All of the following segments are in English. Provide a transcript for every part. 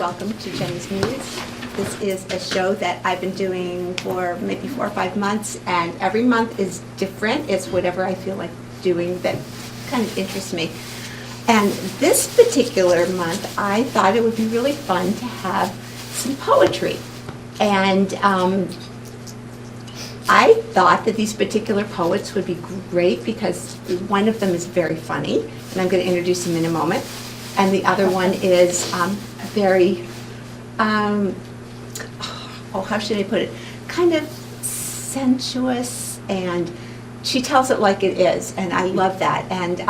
welcome to Jenny's Muse. This is a show that I've been doing for maybe 4 or 5 months, and every month is different. It's whatever I feel like doing that kind of interests me. And this particular month, I thought it would be really fun to have some poetry. And I thought that these particular poets would be great because one of them is very funny, and I'm going to introduce him in a moment. And the other one is very, how should I put it? Kind of sensuous, and she tells it like it is, and I love that. And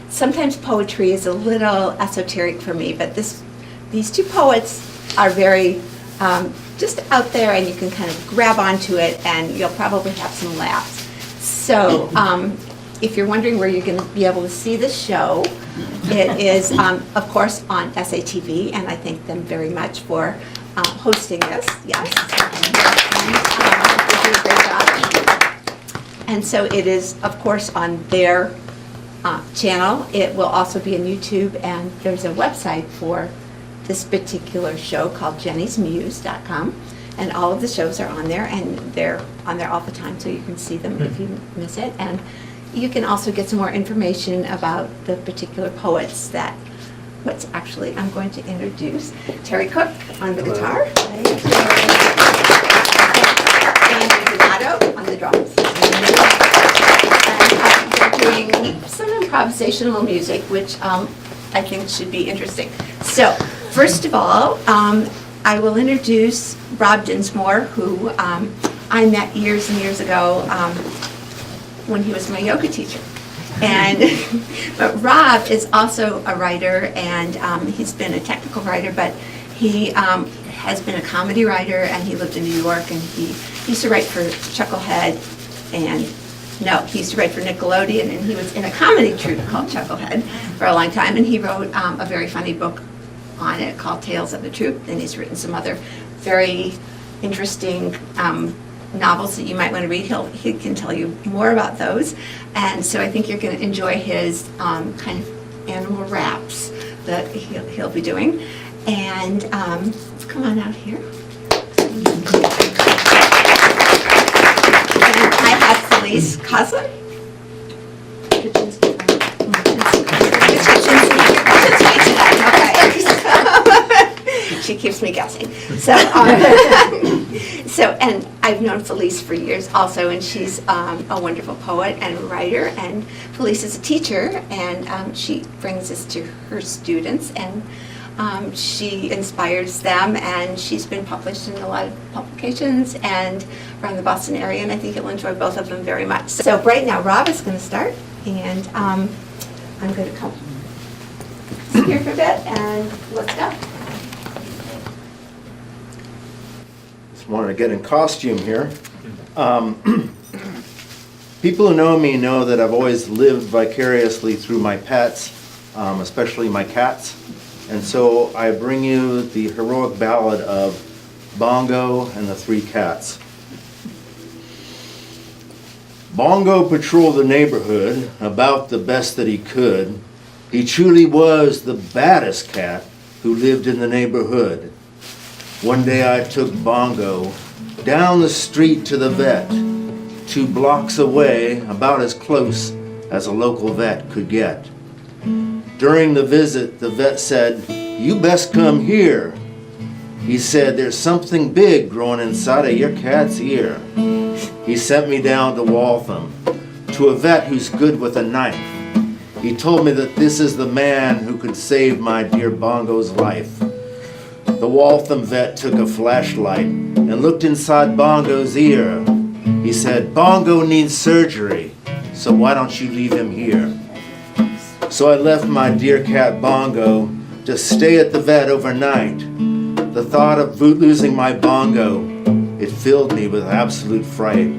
sometimes poetry is a little esoteric for me, but these two poets are very just out there, and you can kind of grab onto it, and you'll probably have some laughs. So if you're wondering where you're going to be able to see this show, it is, of course, on SATV, and I thank them very much for hosting this. Yes. They do a great job. And so it is, of course, on their channel. It will also be on YouTube, and there's a website for this particular show called jennysmuse.com, and all of the shows are on there, and they're on there all the time, so you can see them if you miss it. And you can also get some more information about the particular poets I'm going to introduce Terry Cook on the guitar, and Donato on the drums. And they're doing some improvisational music, which I think should be interesting. So, first of all, I will introduce Rob Dinsmore, who I met years and years ago when he was my yoga teacher. And but Rob is also a writer, and he's been a technical writer, but he has been a comedy writer, and he lived in New York, and he used to write for Chucklehead, he used to write for Nickelodeon, and he was in a comedy troupe called Chucklehead for a long time, and he wrote a very funny book on it called Tales of the Troupe, and he's written some other very interesting novels that you might want to read. He can tell you more about those, and so I think you're going to enjoy his kind of animal raps that he'll be doing. And come on out here. And I have Felice Kozler. She keeps me guessing. So, and I've known Felice for years also, and she's a wonderful poet and writer, and Felice is a teacher, and she brings this to her students, and she inspires them, and she's been published in a lot of publications and around the Boston area, and I think you'll enjoy both of them very much. So right now, Rob is going to start, and I'm going to come here for a bit, and let's go. Wanted to get in costume here. People who know me know that I've always lived vicariously through my pets, especially my cats. And so I bring you the heroic ballad of Bongo and the Three Cats. Bongo patrolled the neighborhood about the best that he could. He truly was the baddest cat who lived in the neighborhood. One day I took Bongo down the street to the vet, 2 blocks away, about as close as a local vet could get. During the visit, the vet said, "You best come here." He said, "There's something big growing inside of your cat's ear." He sent me down to Waltham, to a vet who's good with a knife. He told me that this is the man who could save my dear Bongo's life. The Waltham vet took a flashlight and looked inside Bongo's ear. He said, "Bongo needs surgery, so why don't you leave him here?" So I left my dear cat Bongo to stay at the vet overnight. The thought of losing my Bongo, it filled me with absolute fright.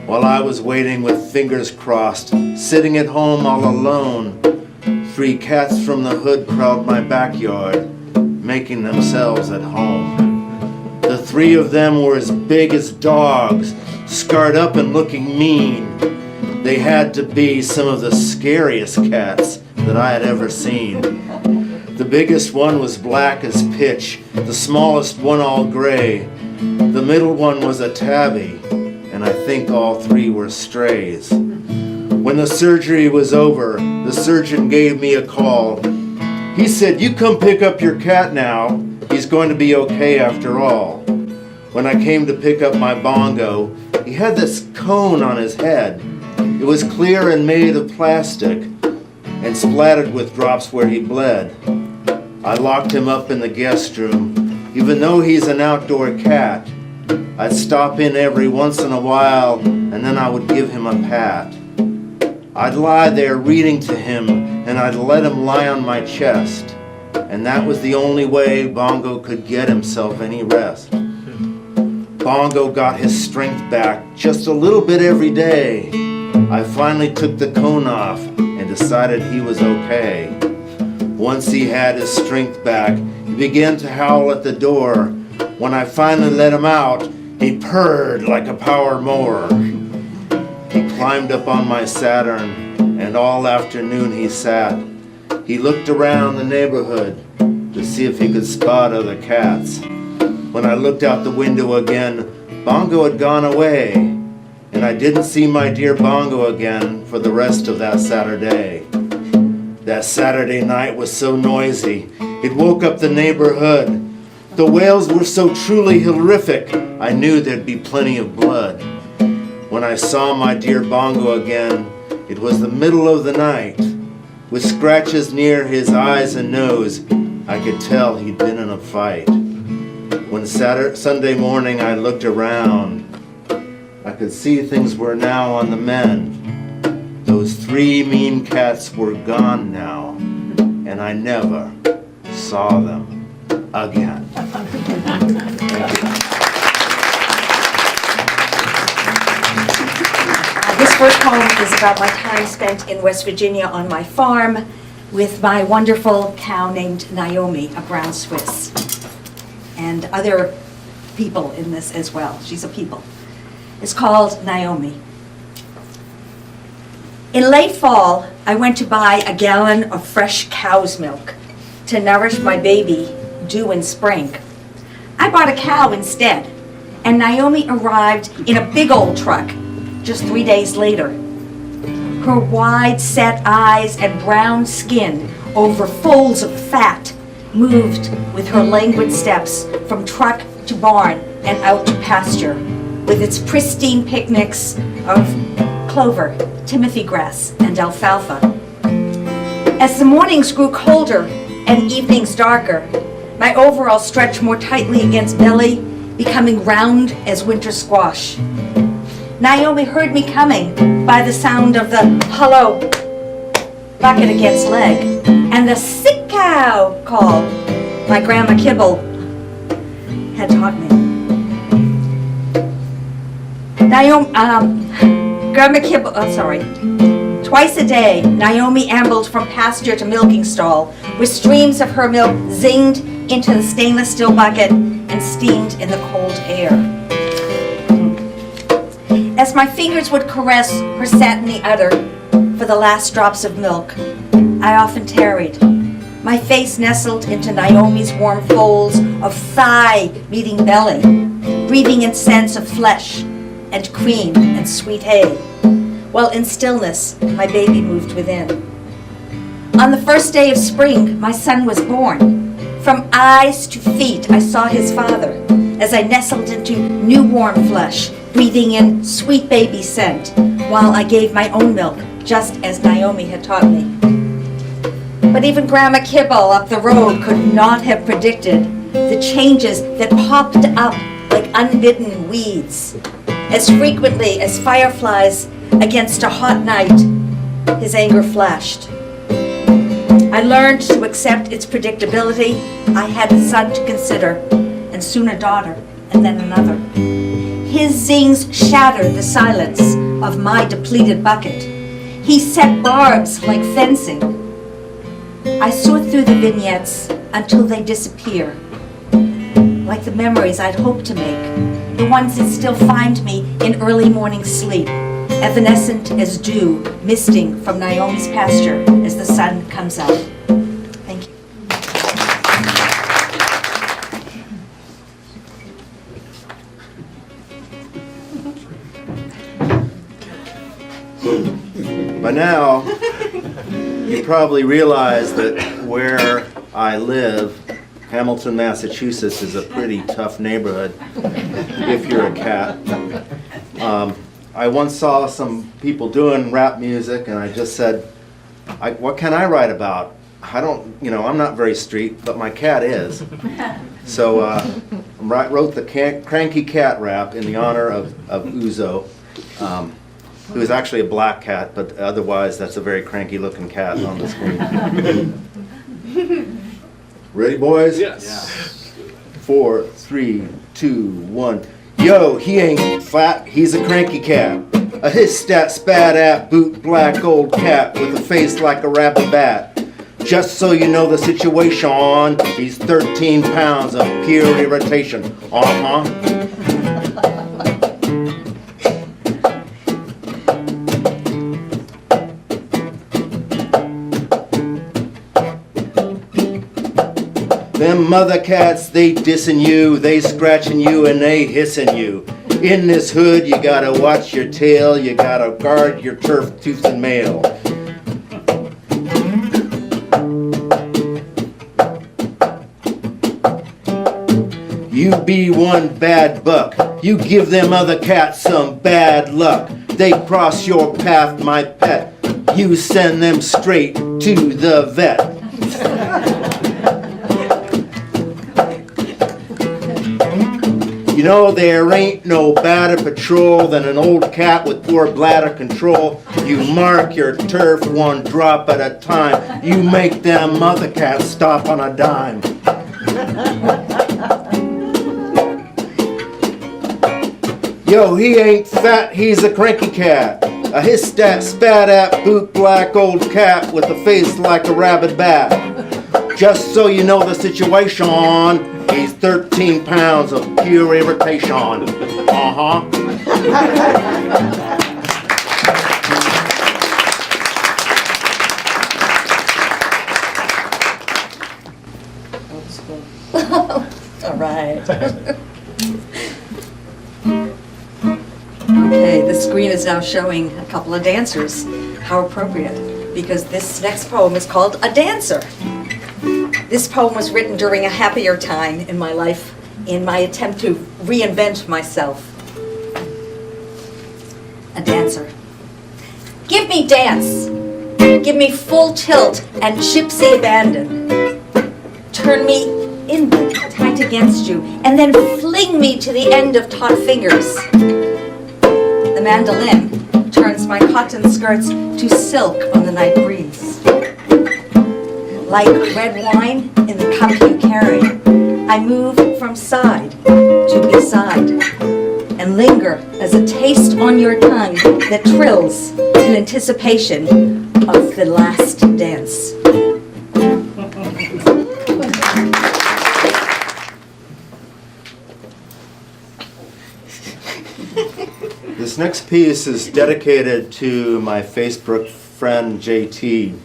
While I was waiting with fingers crossed, sitting at home all alone, 3 cats from the hood crowded my backyard, making themselves at home. The 3 of them were as big as dogs, scarred up and looking mean. They had to be some of the scariest cats that I had ever seen. The biggest one was black as pitch, the smallest one all gray. The middle one was a tabby, and I think all three were strays. When the surgery was over, the surgeon gave me a call. He said, "You come pick up your cat now. He's going to be okay after all." When I came to pick up my bongo, he had this cone on his head. It was clear and made of plastic and splattered with drops where he bled. I locked him up in the guest room. Even though he's an outdoor cat, I'd stop in every once in a while and then I would give him a pat. I'd lie there reading to him and I'd let him lie on my chest. And that was the only way Bongo could get himself any rest. Bongo got his strength back just a little bit every day. I finally took the cone off and decided he was okay. Once he had his strength back, he began to howl at the door. When I finally let him out, he purred like a power mower. He climbed up on my Saturn, and all afternoon he sat. He looked around the neighborhood to see if he could spot other cats. When I looked out the window again, Bongo had gone away, and I didn't see my dear Bongo again for the rest of that Saturday. That Saturday night was so noisy, it woke up the neighborhood. The wails were so truly horrific, I knew there'd be plenty of blood. When I saw my dear Bongo again, it was the middle of the night. With scratches near his eyes and nose, I could tell he'd been in a fight. When Sunday morning I looked around, I could see things were now on the mend. Those three mean cats were gone now, and I never saw them again. This first poem is about my time spent in West Virginia on my farm with my wonderful cow named Naomi, a brown Swiss, and other people in this as well. She's a people. It's called Naomi. In late fall, I went to buy a gallon of fresh cow's milk to nourish my baby due in spring. I bought a cow instead, and Naomi arrived in a big old truck just 3 days later. Her wide-set eyes and brown skin over folds of fat moved with her languid steps from truck to barn and out to pasture, with its pristine picnics of clover, timothy grass, and alfalfa. As the mornings grew colder and evenings darker, my overalls stretched more tightly against belly, becoming round as winter squash. Naomi heard me coming by the sound of the hello bucket against leg and the sick cow call my Grandma Kibble had taught me. Twice a day, Naomi ambled from pasture to milking stall, with streams of her milk zinged into the stainless steel bucket and steamed in the cold air. As my fingers would caress her satiny udder for the last drops of milk, I often tarried, my face nestled into Naomi's warm folds of thigh meeting belly, breathing in scents of flesh and cream and sweet hay, while in stillness my baby moved within. On the first day of spring, my son was born. From eyes to feet, I saw his father as I nestled into new warm flesh, breathing in sweet baby scent, while I gave my own milk, just as Naomi had taught me. But even Grandma Kibble up the road could not have predicted the changes that popped up like unbidden weeds. As frequently as fireflies against a hot night, his anger flashed. I learned to accept its predictability. I had a son to consider, and soon a daughter, and then another. His zings shattered the silence of my depleted bucket. He set barbs like fencing. I sort through the vignettes until they disappear, like the memories I'd hoped to make, the ones that still find me in early morning sleep, evanescent as dew misting from Naomi's pasture as the sun comes out. Thank you. By now, you probably realize that where I live, Hamilton, Massachusetts, is a pretty tough neighborhood if you're a cat. I once saw some people doing rap music, and I just said, what can I write about? I don't, I'm not very street, but my cat is. So I wrote the Cranky Cat rap in the honor of Uzo, who is actually a black cat, but otherwise that's a very cranky looking cat on the screen. Ready, boys? Yes. 4, 3, 2, 1. Yo, he ain't fat, he's a cranky cat. A hiss-stat, spat-at, boot, black old cat with a face like a rabbit bat. Just so you know the situation, he's 13 pounds of pure irritation. Them mother cats, they dissing you, they scratching you, and they hissing you. In this hood, you gotta watch your tail, you gotta guard your turf, tooth, and mail. You be one bad buck, you give them other cats some bad luck. They cross your path, my pet, you send them straight to the vet. You know there ain't no badder patrol than an old cat with poor bladder control. You mark your turf one drop at a time. You make them mother cats stop on a dime. Yo, he ain't fat, he's a cranky cat. A hiss-stat, spat-at, boot black old cat with a face like a rabid bat. Just so you know the situation, he's 13 pounds of pure irritation. All right. Okay, the screen is now showing a couple of dancers. How appropriate, because this next poem is called A Dancer. This poem was written during a happier time in my life, in my attempt to reinvent myself. A dancer. Give me dance. Give me full tilt and gypsy abandon. Turn me inward, tight against you, and then fling me to the end of taut fingers. The mandolin turns my cotton skirts to silk on the night breeze. Like red wine in the cup you carry, I move from side to beside and linger as a taste on your tongue that trills in anticipation of the last dance. This next piece is dedicated to my Facebook friend JT,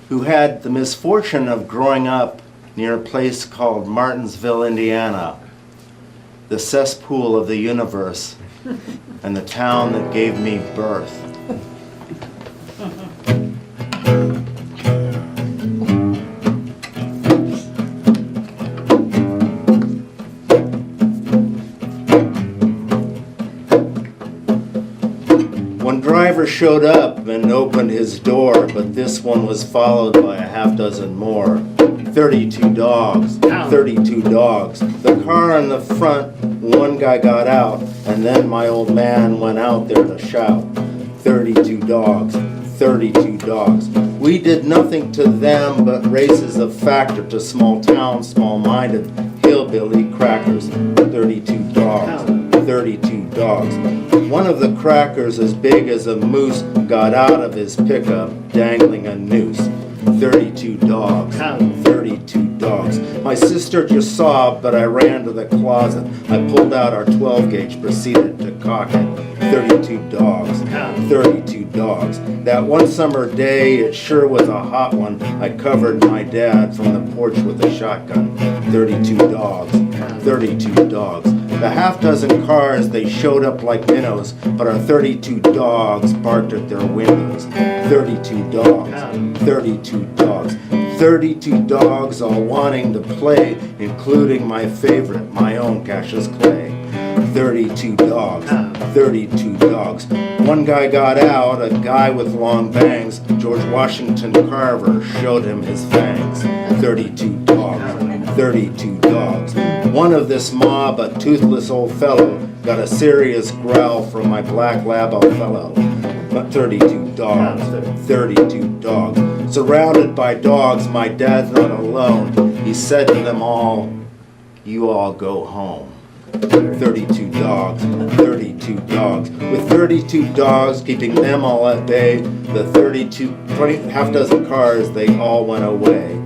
who had the misfortune of growing up near a place called Martinsville, Indiana, the cesspool of the universe, and the town that gave me birth. One driver showed up and opened his door, but this one was followed by a half dozen more. 32 dogs, 32 dogs. The car in the front, one guy got out, and then my old man went out there to shout. 32 dogs, 32 dogs. We did nothing to them but raises a factor to small town, small-minded hillbilly crackers. 32 dogs, 32 dogs. One of the crackers as big as a moose got out of his pickup dangling a noose. 32 dogs, 32 dogs. My sister just sobbed, but I ran to the closet. I pulled out our 12 gauge, proceeded to cock it. 32 dogs, 32 dogs. That one summer day, it sure was a hot one. I covered my dad from the porch with a shotgun. 32 dogs, 32 dogs. The half dozen cars, they showed up like minnows, but our 32 dogs barked at their windows. 32 dogs, 32 dogs, 32 dogs all wanting to play, including my favorite, my own Cassius Clay. 32 dogs, 32 dogs. One guy got out, a guy with long bangs. George Washington Carver showed him his fangs. 32 dogs, 32 dogs. One of this mob, a toothless old fellow, got a serious growl from my black lab fellow. But 32 dogs, 32 dogs. Surrounded by dogs, my dad's not alone. He said to them all, "You all go home." 32 dogs, 32 dogs. With 32 dogs keeping them all at bay, the 20 half dozen cars, they all went away.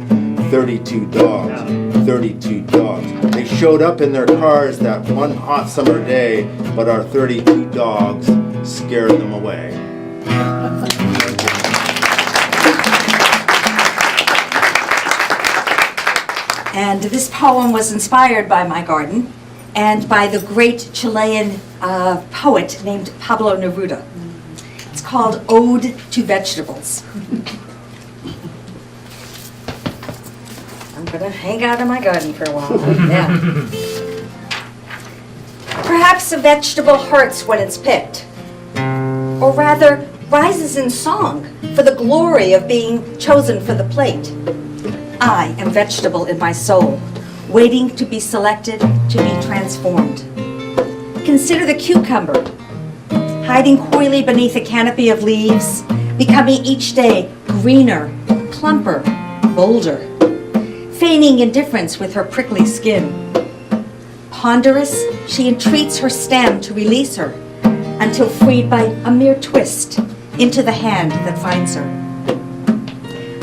32 dogs, 32 dogs. They showed up in their cars that one hot summer day, but our 32 dogs scared them away. And this poem was inspired by my garden and by the great Chilean poet named Pablo Neruda. It's called Ode to Vegetables. I'm gonna hang out in my garden for a while. Yeah. Perhaps a vegetable hurts when it's picked, or rather rises in song for the glory of being chosen for the plate. I am vegetable in my soul, waiting to be selected, to be transformed. Consider the cucumber, hiding coyly beneath a canopy of leaves, becoming each day greener, plumper, bolder, feigning indifference with her prickly skin. Ponderous, she entreats her stem to release her, until freed by a mere twist into the hand that finds her.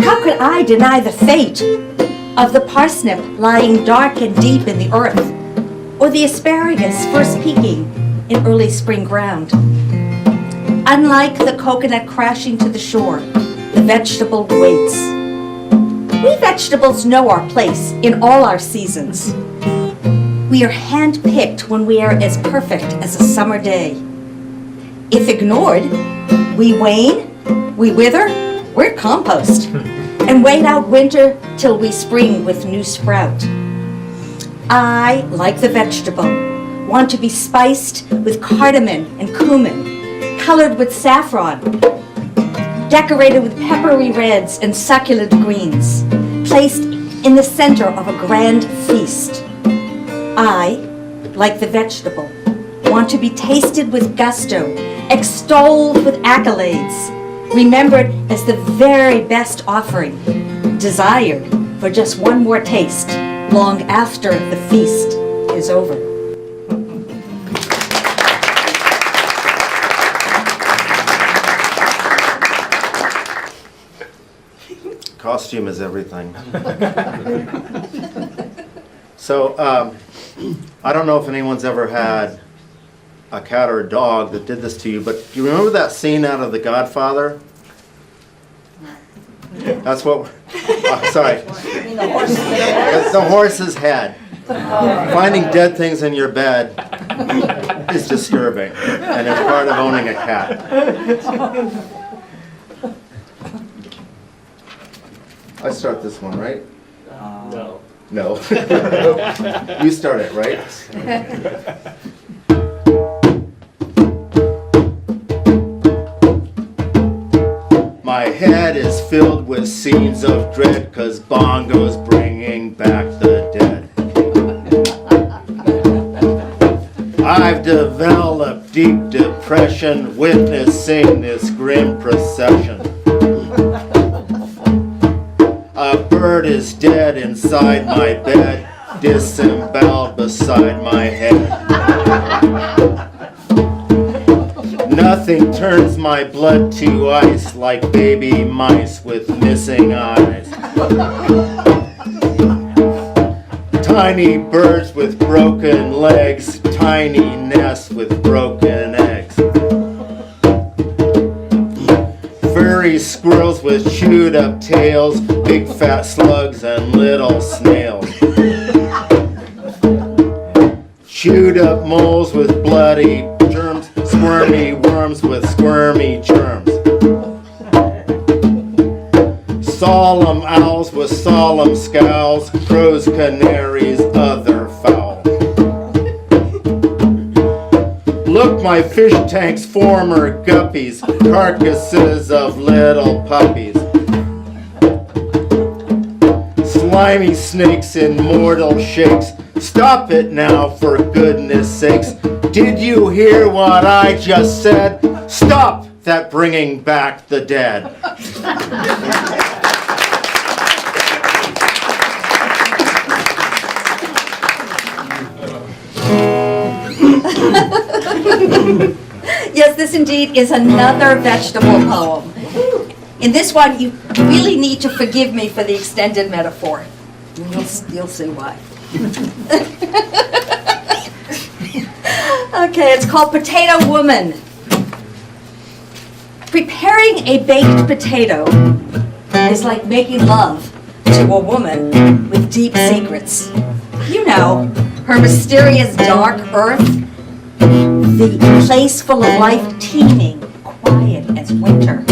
How could I deny the fate of the parsnip lying dark and deep in the earth, or the asparagus first peeking in early spring ground? Unlike the coconut crashing to the shore, the vegetable waits. We vegetables know our place in all our seasons. We are hand-picked when we are as perfect as a summer day. If ignored, we wane, we wither, we're compost, and wait out winter till we spring with new sprout. I, like the vegetable, want to be spiced with cardamom and cumin, colored with saffron, decorated with peppery reds and succulent greens, placed in the center of a grand feast. I, like the vegetable, want to be tasted with gusto, extolled with accolades, remembered as the very best offering, desired for just one more taste, long after the feast is over. Costume is everything. So, I don't know if anyone's ever had a cat or a dog that did this to you, but do you remember that scene out of The Godfather? That's what, sorry. It's the horse's head. Finding dead things in your bed is disturbing, and it's part of owning a cat. I start this one, right? No. No. You start it, right? My head is filled with scenes of dread, 'cause Bongo's bringing back the dead. I've developed deep depression witnessing this grim procession. A bird is dead inside my bed, disemboweled beside my head. Nothing turns my blood to ice like baby mice with missing eyes. Tiny birds with broken legs, tiny nests with broken eggs. Furry squirrels with chewed up tails, big fat slugs and little snails. chewed up moles with bloody germs, squirmy worms with squirmy germs. Solemn owls with solemn scowls, crows, canaries, other fowl. Look, my fish tanks, former guppies, carcasses of little puppies. Slimy snakes in mortal shakes. Stop it now, for goodness sakes. Did you hear what I just said? Stop that bringing back the dead. Yes, this indeed is another vegetable poem. In this one, you really need to forgive me for the extended metaphor. You'll see why. Okay, it's called Potato Woman. Preparing a baked potato is like making love to a woman with deep secrets. You know, her mysterious dark earth, the place full of life teeming, quiet as winter.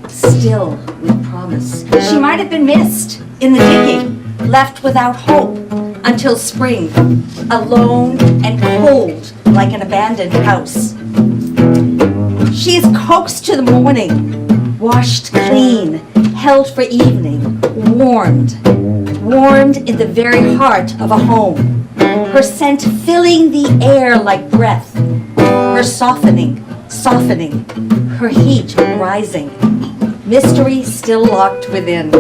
Still with promise. She might have been missed in the digging, left without hope until spring, alone and cold like an abandoned house. She is coaxed to the morning, washed clean, held for evening, warmed in the very heart of a home. Her scent filling the air like breath, her softening, her heat rising, mystery still locked within.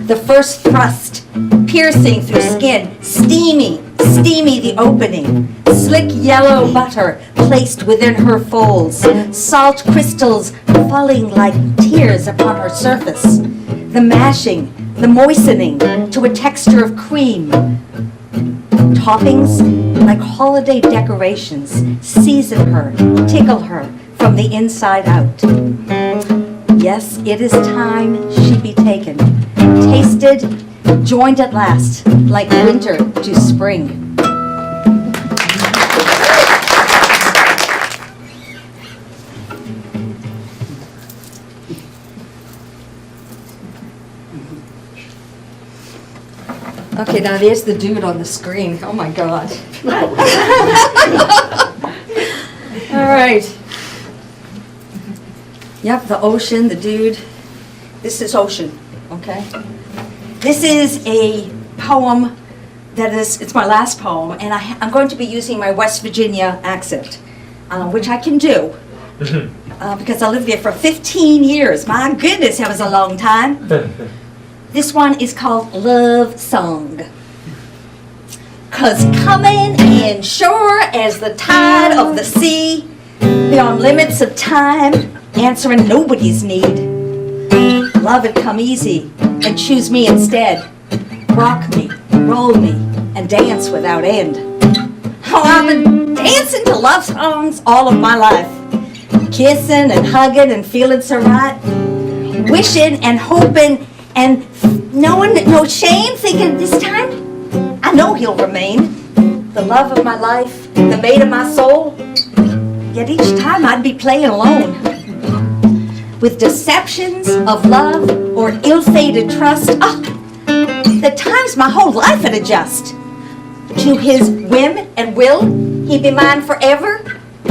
The first thrust, piercing through skin, steamy the opening, slick yellow butter placed within her folds, salt crystals falling like tears upon her surface, the mashing, the moistening to a texture of cream. Toppings like holiday decorations season her, tickle her from the inside out. Yes, it is time she be taken, tasted, joined at last, like winter to spring. Okay, now there's the dude on the screen. Oh my God. All right. Yep, the ocean, the dude. This is ocean, okay? This is a poem it's my last poem, and I'm going to be using my West Virginia accent, which I can do, because I lived there for 15 years. My goodness, that was a long time. This one is called Love Song. 'Cause coming in sure as the tide of the sea, beyond limits of time, answering nobody's need. Love it come easy and choose me instead. Rock me, roll me, and dance without end. Oh, I've been dancing to love songs all of my life. Kissing and hugging and feeling so right. Wishing and hoping and knowing that no shame, thinking this time I know he'll remain. The love of my life, the mate of my soul. Yet each time I'd be playing alone. With deceptions of love or ill-fated trust, the times my whole life would adjust. To his whim and will, he'd be mine forever,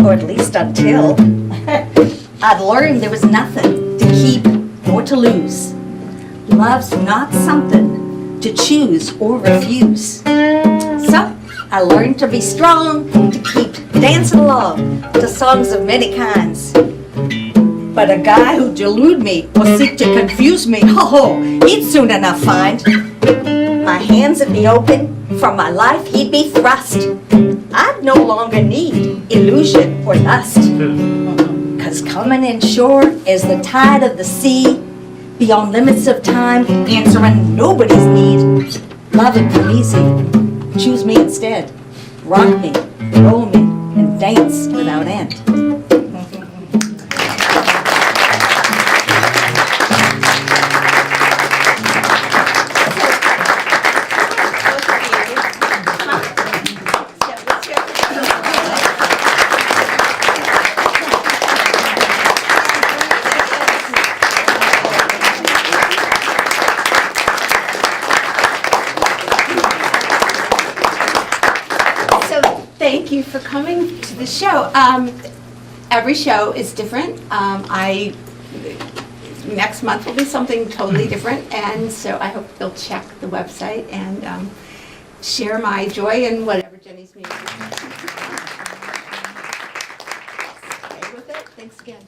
or at least until I'd learned there was nothing to keep or to lose. Love's not something to choose or refuse. So I learned to be strong, to keep dancing along to songs of many kinds. But a guy who delude me or seek to confuse me, he'd soon enough find. My hands would be open, from my life he'd be thrust. I'd no longer need illusion or lust. 'Cause coming in shore is the tide of the sea, beyond limits of time, answering nobody's need. Love it come easy, choose me instead. Rock me, roll me, and dance without end. for coming to the show. Every show is different. Next month will be something totally different, and so I hope you'll check the website and share my joy in whatever Jenny's music. Stay with it. Thanks again.